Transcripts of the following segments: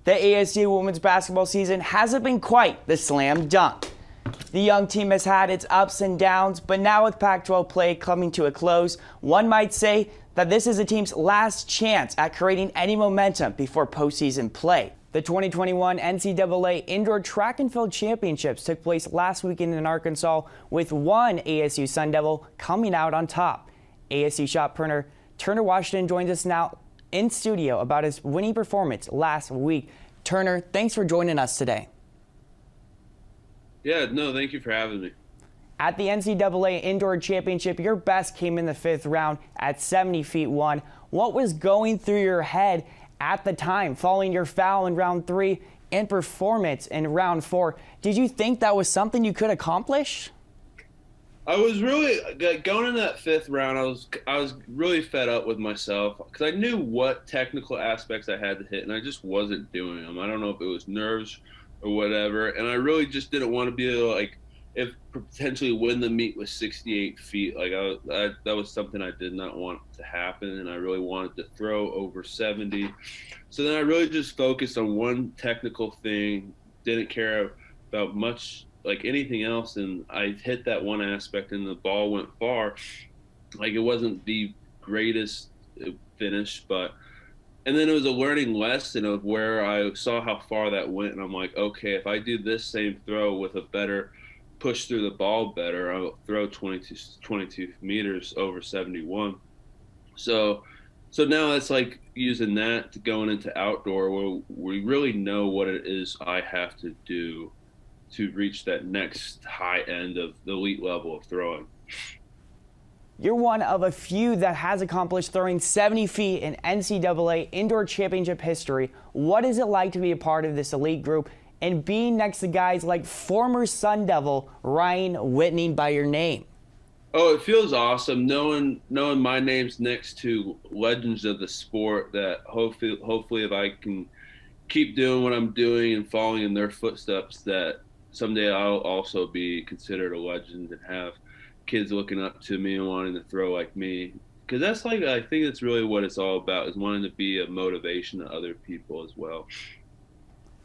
The ASU women's basketball season hasn't been quite the slam dunk. The young team has had its ups and downs, but now with Pac-12 play coming to a close, one might say that this is the team's last chance at creating any momentum before postseason play. The 2021 NCAA Indoor Track and Field Championships took place last weekend in Arkansas, with one ASU Sun Devil coming out on top. ASU shot punter Turner Washington joins us now in studio about his winning performance last week. Turner, thanks for joining us today. Yeah, no, thank you for having me. At the NCAA Indoor Championship, your best came in the 5th round at 70 feet 1. What was going through your head at the time following your foul in round 3 and performance in round 4? Did you think that was something you could accomplish? I was really going in that 5th round. I was really fed up with myself because I knew what technical aspects I had to hit, and I just wasn't doing them. I don't know if it was nerves or whatever, and I really just didn't want to be able to, if potentially win the meet with 68 feet. That was something I did not want to happen, and I really wanted to throw over 70. So then I really just focused on one technical thing, didn't care about much anything else, and I hit that one aspect and the ball went far. It wasn't the greatest finish, and then it was a learning lesson of where I saw how far that went, and I'm like, okay, if I do this same throw with a better push through the ball better, I'll throw 22 meters over 71. So now it's like using that to going into outdoor where we really know what it is I have to do to reach that next high end of the elite level of throwing. You're one of a few that has accomplished throwing 70 feet in NCAA Indoor Championship history. What is it like to be a part of this elite group and being next to guys like former Sun Devil Ryan Whitney by your name? Oh, it feels awesome knowing my name's next to legends of the sport that hopefully if I can keep doing what I'm doing and following in their footsteps, that someday I'll also be considered a legend and have kids looking up to me and wanting to throw like me. Because that's I think that's really what it's all about, is wanting to be a motivation to other people as well.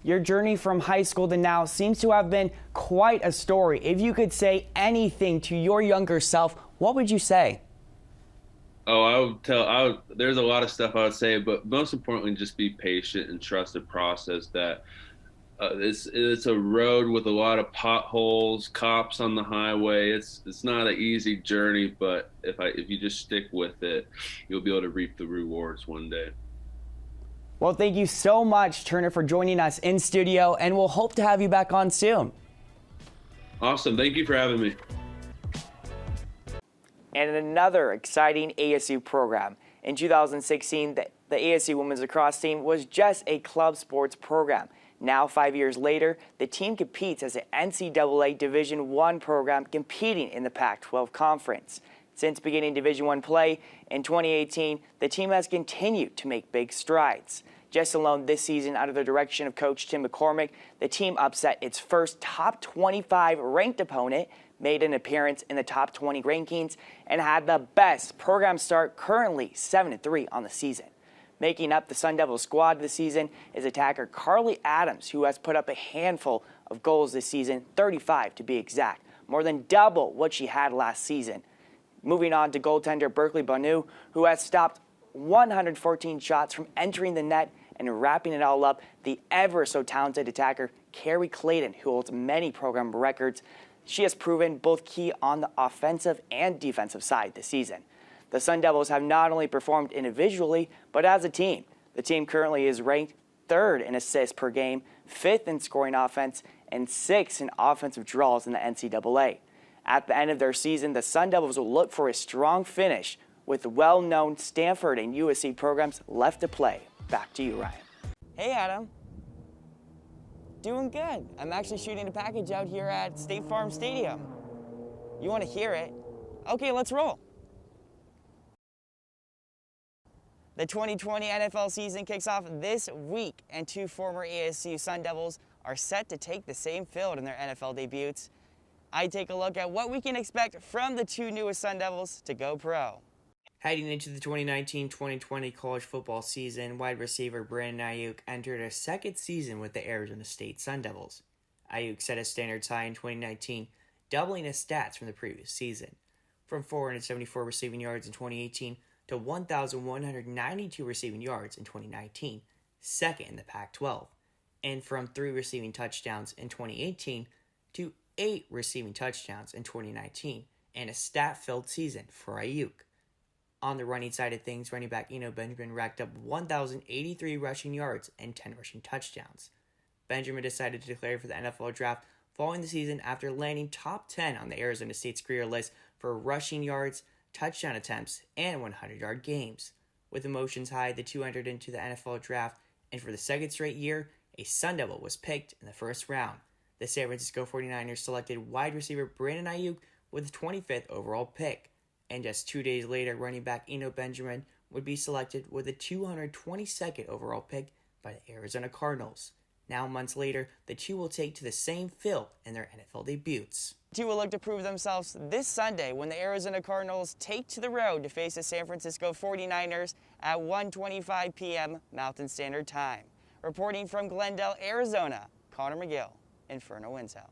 Your journey from high school to now seems to have been quite a story. If you could say anything to your younger self, what would you say? Oh, there's a lot of stuff I would say, but most importantly, just be patient and trust the process. That it's a road with a lot of potholes, cops on the highway. It's not an easy journey, but if you just stick with it, you'll be able to reap the rewards one day. Well, thank you so much, Turner, for joining us in studio, and we'll hope to have you back on soon. Awesome. Thank you for having me. And another exciting ASU program. In 2016, the ASU women's lacrosse team was just a club sports program. Now, 5 years later, the team competes as an NCAA Division I program competing in the Pac-12 Conference. Since beginning Division I play in 2018, the team has continued to make big strides. Just alone this season, under the direction of Coach Tim McCormick, the team upset its first top 25 ranked opponent, made an appearance in the top 20 rankings, and had the best program start, currently 7-3 on the season. Making up the Sun Devil squad this season is attacker Carly Adams, who has put up a handful of goals this season, 35 to be exact, more than double what she had last season. Moving on to goaltender Berkeley Banu, who has stopped 114 shots from entering the net, and wrapping it all up, the ever so talented attacker Carrie Clayton, who holds many program records. She has proven both key on the offensive and defensive side this season. The Sun Devils have not only performed individually, but as a team. The team currently is ranked 3rd in assists per game, 5th in scoring offense, and 6th in offensive draws in the NCAA. At the end of their season, the Sun Devils will look for a strong finish with the well-known Stanford and USC programs left to play. Back to you, Ryan. Hey, Adam. Doing good. I'm actually shooting a package out here at State Farm Stadium. You want to hear it? Okay, let's roll. The 2020 NFL season kicks off this week, and 2 former ASU Sun Devils are set to take the same field in their NFL debuts. I take a look at what we can expect from the 2 newest Sun Devils to go pro. Heading into the 2019-2020 college football season, wide receiver Brandon Ayuk entered a second season with the Arizona State Sun Devils. Ayuk set a standards high in 2019, doubling his stats from the previous season, from 474 receiving yards in 2018 to 1,192 receiving yards in 2019, second in the Pac-12, and from 3 receiving touchdowns in 2018 to 8 receiving touchdowns in 2019, and a stat-filled season for Ayuk. On the running side of things, running back Benjamin racked up 1,083 rushing yards and 10 rushing touchdowns. Benjamin decided to declare for the NFL draft following the season after landing top 10 on the Arizona State's career list for rushing yards, touchdown attempts, and 100-yard games. With emotions high, the two entered into the NFL draft, and for the second straight year, a Sun Devil was picked in the first round. The San Francisco 49ers selected wide receiver Brandon Ayuk with the 25th overall pick. And just 2 days later, running back Benjamin would be selected with the 222nd overall pick by the Arizona Cardinals. Now, months later, the two will take to the same field in their NFL debuts. The two will look to prove themselves this Sunday when the Arizona Cardinals take to the road to face the San Francisco 49ers at 1:25 p.m. Mountain Standard Time. Reporting from Glendale, Arizona, Conor McGill, Inferno Intel.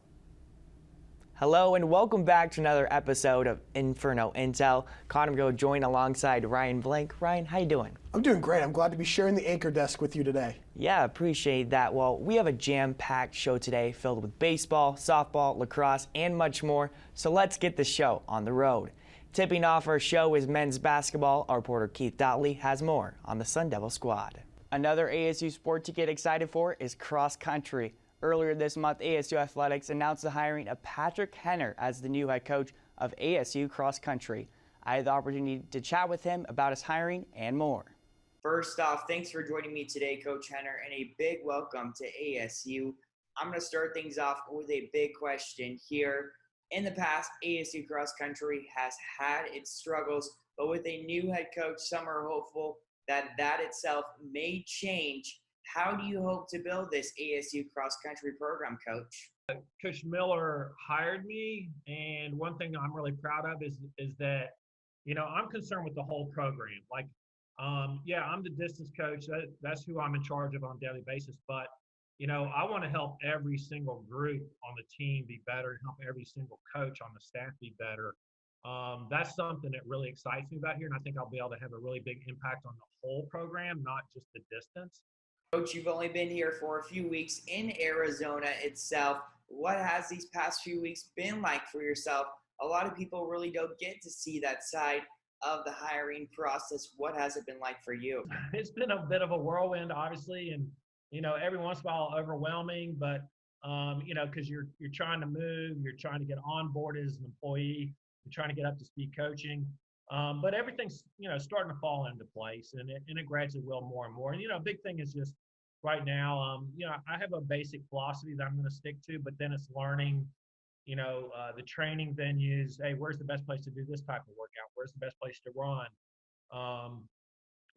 Hello and welcome back to another episode of Inferno Intel. Conor McGill joined alongside Ryan Blank. Ryan, how you doing? I'm doing great. I'm glad to be sharing the anchor desk with you today. Yeah, appreciate that. Well, we have a jam-packed show today filled with baseball, softball, lacrosse, and much more. So let's get the show on the road. Tipping off our show is men's basketball. Our reporter Keith Dotley has more on the Sun Devil squad. Another ASU sport to get excited for is cross country. Earlier this month, ASU Athletics announced the hiring of Patrick Henner as the new head coach of ASU Cross Country. I had the opportunity to chat with him about his hiring and more. First off, thanks for joining me today, Coach Henner, and a big welcome to ASU. I'm going to start things off with a big question here. In the past, ASU Cross Country has had its struggles, but with a new head coach, some are hopeful that itself may change. How do you hope to build this ASU cross-country program, Coach? Coach Miller hired me, and one thing I'm really proud of is that, I'm concerned with the whole program. I'm the distance coach. That's who I'm in charge of on a daily basis. But, I want to help every single group on the team be better and help every single coach on the staff be better. That's something that really excites me about here, and I think I'll be able to have a really big impact on the whole program, not just the distance. Coach, you've only been here for a few weeks in Arizona itself. What has these past few weeks been like for yourself? A lot of people really don't get to see that side of the hiring process. What has it been like for you? It's been a bit of a whirlwind, obviously, and, every once in a while overwhelming, but, because you're trying to move, you're trying to get onboarded as an employee, you're trying to get up to speed coaching. But everything's, starting to fall into place, and it gradually will more and more. And, a big thing is just right now, I have a basic philosophy that I'm going to stick to, but then it's learning, the training venues. Hey, where's the best place to do this type of workout? Where's the best place to run?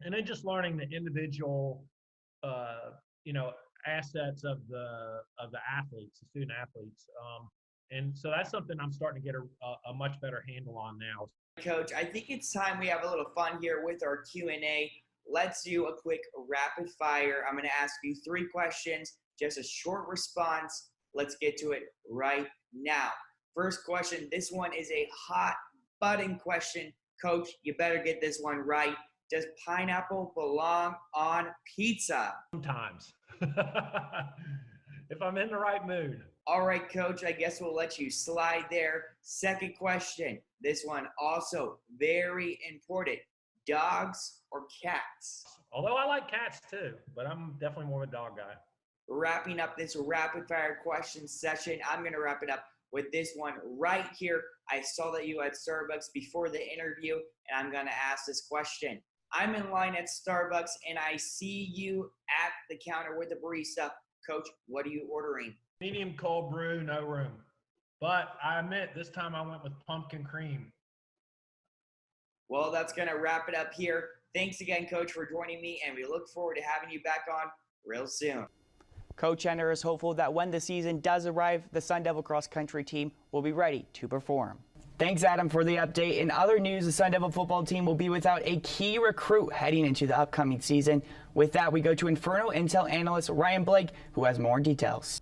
And then just learning the individual, assets of the athletes, the student athletes. And so that's something I'm starting to get a much better handle on now. Coach, I think it's time we have a little fun here with our Q&A. Let's do a quick rapid fire. I'm going to ask you 3 questions, just a short response. Let's get to it right now. First question, this one is a hot button question. Coach, you better get this one right. Does pineapple belong on pizza? Sometimes. If I'm in the right mood. All right, Coach, I guess we'll let you slide there. Second question. This one also very important. Dogs or cats? Although I like cats too, but I'm definitely more of a dog guy. Wrapping up this rapid fire question session, I'm going to wrap it up with this one right here. I saw that you had Starbucks before the interview, and I'm going to ask this question. I'm in line at Starbucks, and I see you at the counter with the barista. Coach, what are you ordering? Medium cold brew, no room. But I admit, this time I went with pumpkin cream. Well, that's going to wrap it up here. Thanks again, Coach, for joining me, and we look forward to having you back on real soon. Coach Henner is hopeful that when the season does arrive, the Sun Devil cross country team will be ready to perform. Thanks, Adam, for the update. In other news, the Sun Devil football team will be without a key recruit heading into the upcoming season. With that, we go to Inferno Intel analyst Ryan Blake, who has more details.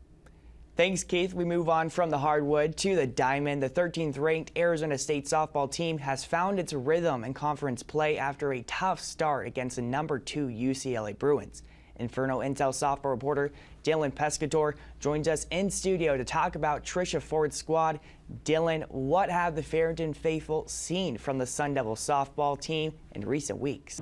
Thanks, Keith. We move on from the hardwood to the diamond. The 13th ranked Arizona State softball team has found its rhythm in conference play after a tough start against the number 2 UCLA Bruins. Inferno Intel softball reporter Dylan Pescator joins us in studio to talk about Trisha Ford's squad. Dylan, what have the Farrington faithful seen from the Sun Devil softball team in recent weeks?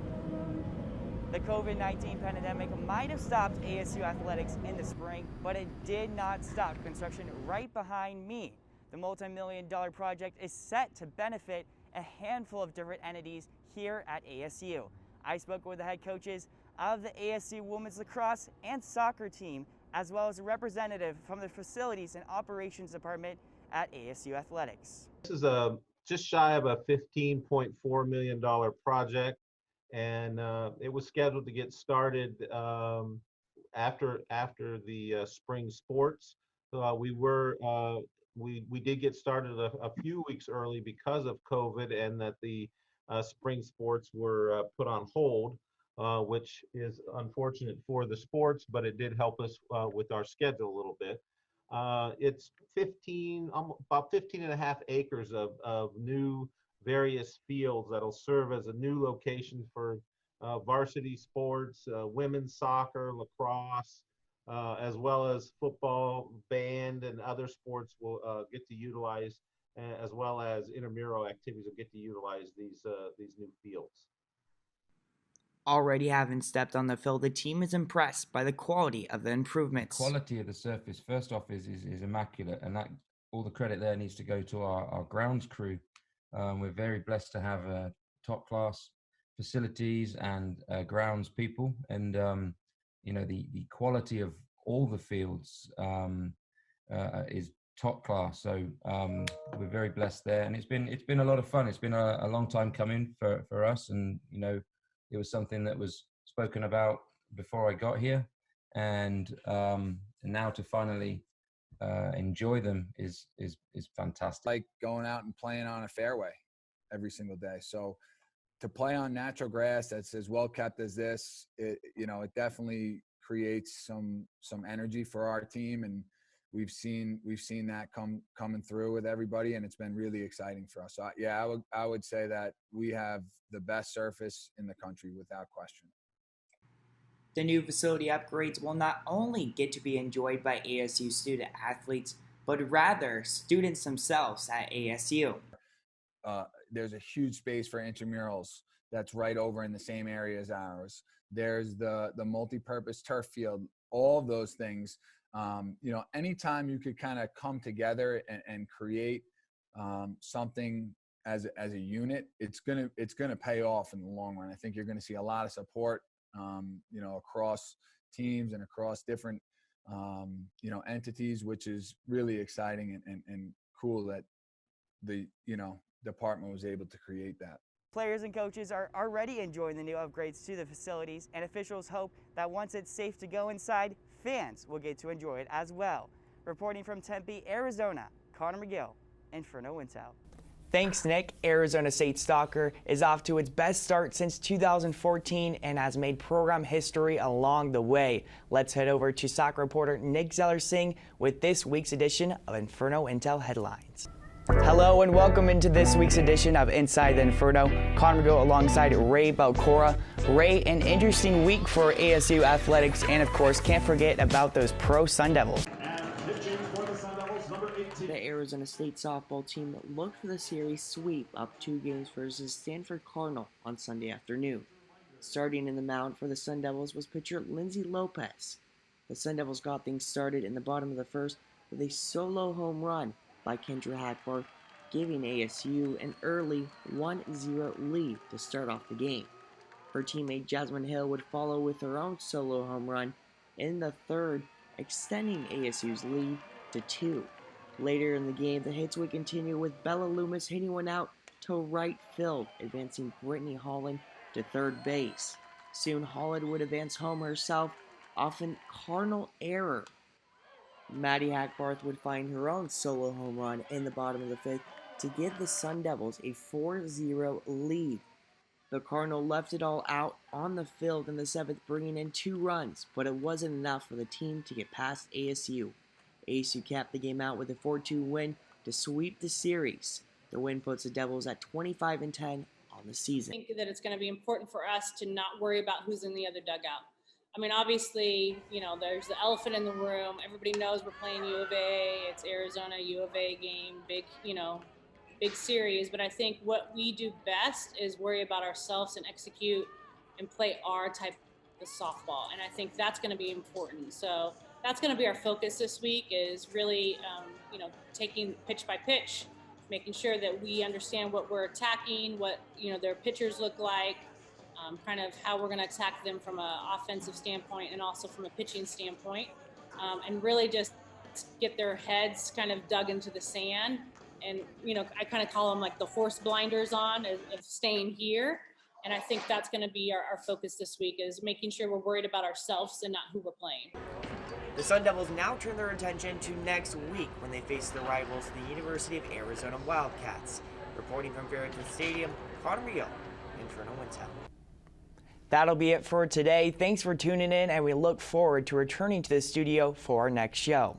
The COVID-19 pandemic might have stopped ASU athletics in the spring, but it did not stop construction right behind me. The multi-million-dollar project is set to benefit a handful of different entities here at ASU. I spoke with the head coaches of the ASU women's lacrosse and soccer team, as well as a representative from the facilities and operations department at ASU Athletics. This is a just shy of a $15.4 million project, and it was scheduled to get started after the spring sports. We did get started a few weeks early because of COVID, and that the spring sports were put on hold, which is unfortunate for the sports, but it did help us with our schedule a little bit. It's about 15 and a half acres of new various fields that'll serve as a new location for varsity sports, women's soccer, lacrosse, as well as football, band, and other sports will get to utilize, as well as intramural activities will get to utilize these new fields. Already having stepped on the field, the team is impressed by the quality of the improvements. The quality of the surface, first off, is immaculate, and that all the credit there needs to go to our grounds crew. We're very blessed to have top class facilities and grounds people, and the quality of all the fields is top class. So we're very blessed there, and it's been a lot of fun. It's been a long time coming for us, and it was something that was spoken about before I got here, and now to finally enjoy them is fantastic. Like going out and playing on a fairway every single day. So to play on natural grass that's as well kept as this, it definitely creates some energy for our team, and we've seen that coming through with everybody, and it's been really exciting for us. So yeah, I would say that we have the best surface in the country without question. The new facility upgrades will not only get to be enjoyed by ASU student athletes, but rather students themselves at ASU. There's a huge space for intramurals that's right over in the same area as ours. There's the multi-purpose turf field, all of those things. Anytime you could kind of come together and create something as a unit, it's gonna pay off in the long run. I think you're gonna see a lot of support, across teams and across different, entities, which is really exciting and cool that the department was able to create that. Players and coaches are already enjoying the new upgrades to the facilities, and officials hope that once it's safe to go inside, fans will get to enjoy it as well. Reporting from Tempe, Arizona, Conor McGill, Inferno Intel. Thanks, Nick. Arizona State Soccer is off to its best start since 2014 and has made program history along the way. Let's head over to soccer reporter Nick Zeller-Singh with this week's edition of Inferno Intel Headlines. Hello and welcome into this week's edition of Inside the Inferno. Conor McGill alongside Ray Belcora. Ray, an interesting week for ASU athletics, and of course can't forget about those pro Sun Devils. The Arizona State softball team looked for the series sweep up 2 games versus Stanford Cardinal on Sunday afternoon. Starting in the mound for the Sun Devils was pitcher Lindsay Lopez. The Sun Devils got things started in the bottom of the first with a solo home run by Kendra Hackworth, giving ASU an early 1-0 lead to start off the game. Her teammate Jasmine Hill would follow with her own solo home run in the third, extending ASU's lead to 2. Later in the game, the hits would continue with Bella Loomis hitting one out to right field, advancing Brittany Holland to third base. Soon, Holland would advance home herself off an Cardinal error. Maddie Hackbarth would find her own solo home run in the bottom of the 5th to give the Sun Devils a 4-0 lead. The Cardinal left it all out on the field in the 7th, bringing in 2 runs, but it wasn't enough for the team to get past ASU. ASU capped the game out with a 4-2 win to sweep the series. The win puts the Devils at 25-10 on the season. I think that it's going to be important for us to not worry about who's in the other dugout. I mean, obviously, there's the elephant in the room. Everybody knows we're playing U of A. It's Arizona U of A game, big series. But I think what we do best is worry about ourselves and execute and play our type of softball. And I think that's going to be important. So that's going to be our focus this week, is really, taking pitch by pitch, making sure that we understand what we're attacking, what, their pitchers look like, kind of how we're going to attack them from an offensive standpoint and also from a pitching standpoint, and really just get their heads kind of dug into the sand. And, I kind of call them like the horse blinders on of staying here. And I think that's going to be our focus this week, is making sure we're worried about ourselves and not who we're playing. The Sun Devils now turn their attention to next week when they face the rivals, the University of Arizona Wildcats. Reporting from Barrington Stadium, Conor McGill in Toronto, Wintown. That'll be it for today. Thanks for tuning in, and we look forward to returning to the studio for our next show.